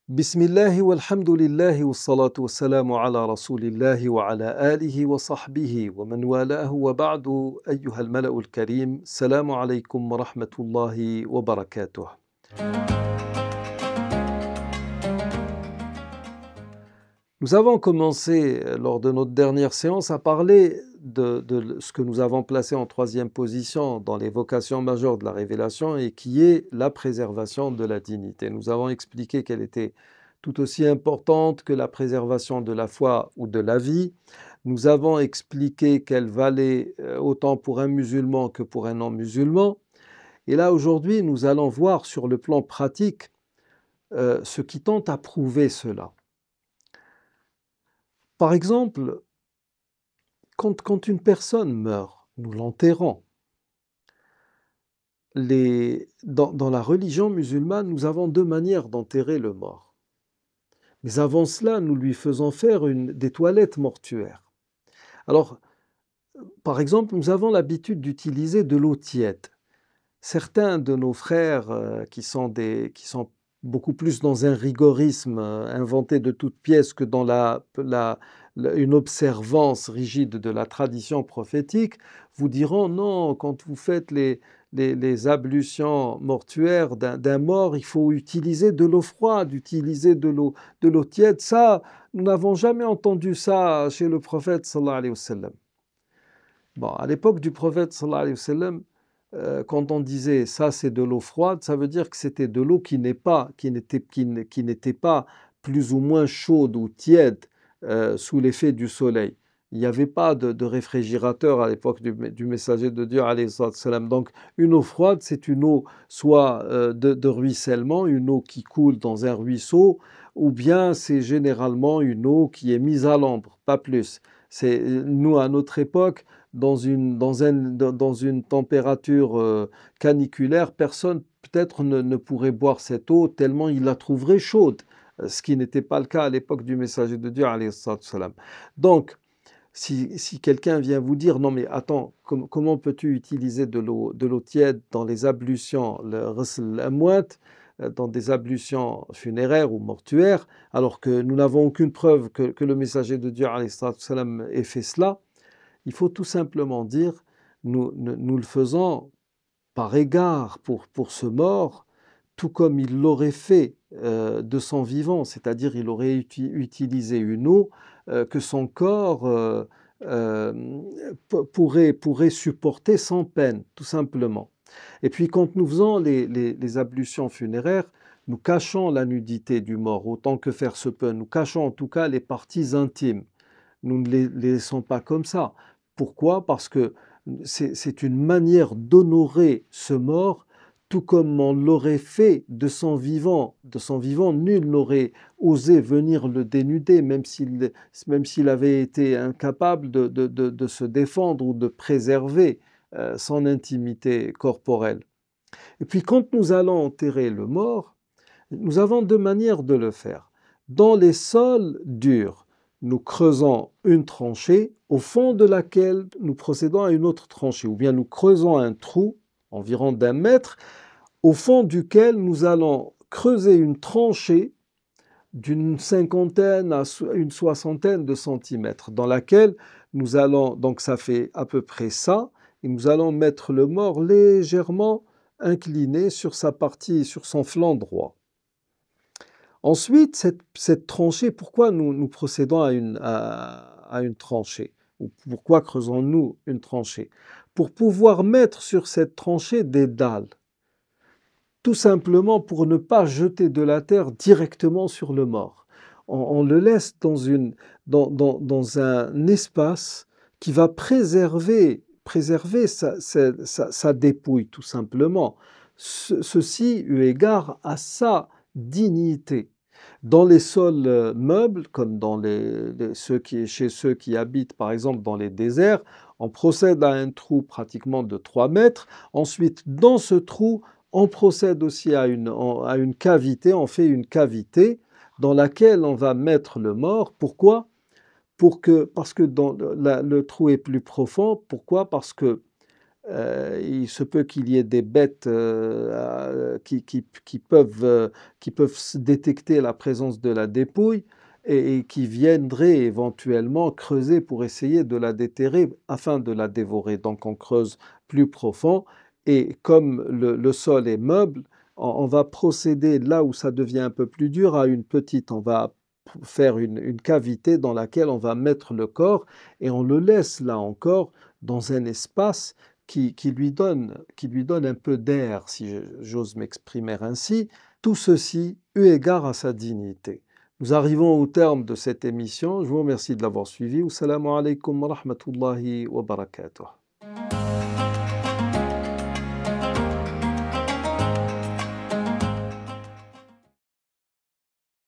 Bismillah walhamdulillah wassalatu wassalamu ala rasulillah wa ala alihi wa sahbihi wa man walahu wa ba'du ayyuha al-mala'u al-karim, salamu alaykum wa rahmatullahi wa barakatuh. Nous avons commencé lors de notre dernière séance à parler de ce que nous avons placé en troisième position dans les vocations majeures de la révélation et qui est la préservation de la dignité. Nous avons expliqué qu'elle était tout aussi importante que la préservation de la foi ou de la vie. Nous avons expliqué qu'elle valait autant pour un musulman que pour un non-musulman. Et là, aujourd'hui, nous allons voir sur le plan pratique ce qui tente à prouver cela. Par exemple, quand une personne meurt, nous l'enterrons. Dans la religion musulmane, nous avons deux manières d'enterrer le mort. Mais avant cela, nous lui faisons faire des toilettes mortuaires. Alors, par exemple, nous avons l'habitude d'utiliser de l'eau tiède. Certains de nos frères qui sont beaucoup plus dans un rigorisme inventé de toutes pièces que dans une observance rigide de la tradition prophétique, vous diront non, quand vous faites les ablutions mortuaires d'un mort, il faut utiliser de l'eau froide, utiliser de l'eau tiède. Ça, nous n'avons jamais entendu ça chez le prophète sallallahu alayhi wa sallam. Bon, à l'époque du prophète sallallahu alayhi wa sallam, quand on disait ça c'est de l'eau froide, ça veut dire que c'était de l'eau qui n'était pas plus ou moins chaude ou tiède sous l'effet du soleil. Il n'y avait pas de réfrigérateur à l'époque du messager de Dieu alayhi salam. Donc une eau froide, c'est une eau soit de ruissellement, une eau qui coule dans un ruisseau, ou bien c'est généralement une eau qui est mise à l'ombre, pas plus. Nous, à notre époque, dans une température caniculaire, personne peut-être ne pourrait boire cette eau tellement il la trouverait chaude, ce qui n'était pas le cas à l'époque du messager de Dieu alayhi salam. Donc, si quelqu'un vient vous dire non mais attends, comment peux-tu utiliser de l'eau tiède dans les ablutions, le ghusl amwat, dans des ablutions funéraires ou mortuaires, alors que nous n'avons aucune preuve que le messager de Dieu alayhi salam ait fait cela? Il faut tout simplement dire, nous le faisons par égard pour ce mort, tout comme il l'aurait fait de son vivant, c'est-à-dire il aurait utilisé une eau que son corps pourrait supporter sans peine, tout simplement. Et puis quand nous faisons les ablutions funéraires, nous cachons la nudité du mort autant que faire se peut, nous cachons en tout cas les parties intimes. Nous ne les laissons pas comme ça. Pourquoi? Parce que c'est une manière d'honorer ce mort, tout comme on l'aurait fait de son vivant. De son vivant, nul n'aurait osé venir le dénuder, même s'il avait été incapable de se défendre ou de préserver son intimité corporelle. Et puis quand nous allons enterrer le mort, nous avons deux manières de le faire. Dans les sols durs, nous creusons une tranchée au fond de laquelle nous procédons à une autre tranchée, ou bien nous creusons un trou environ d'1 mètre au fond duquel nous allons creuser une tranchée d'une 50aine à une 60aine de centimètres dans laquelle nous allons, donc ça fait à peu près ça, et nous allons mettre le mort légèrement incliné sur sa partie, sur son flanc droit. Ensuite, cette tranchée, pourquoi nous procédons à une tranchée? Ou pourquoi creusons-nous une tranchée? Pour pouvoir mettre sur cette tranchée des dalles. Tout simplement pour ne pas jeter de la terre directement sur le mort. On le laisse dans un espace qui va préserver sa dépouille, tout simplement. Ceci eu égard à sa dignité. Dans les sols meubles, comme chez ceux qui habitent par exemple dans les déserts, on procède à un trou pratiquement de 3 mètres. Ensuite, dans ce trou, on procède aussi à une cavité, on fait une cavité dans laquelle on va mettre le mort. Pourquoi? Parce que le trou est plus profond. Pourquoi? Parce que il se peut qu'il y ait des bêtes qui peuvent détecter la présence de la dépouille et qui viendraient éventuellement creuser pour essayer de la déterrer afin de la dévorer. Donc on creuse plus profond et comme le sol est meuble, on va procéder là où ça devient un peu plus dur à une petite, on va faire une cavité dans laquelle on va mettre le corps et on le laisse là encore dans un espace qui lui donne un peu d'air, si j'ose m'exprimer ainsi, tout ceci eu égard à sa dignité. Nous arrivons au terme de cette émission. Je vous remercie de l'avoir suivi. Wassalamu alaikum wa rahmatullahi wa barakatuh.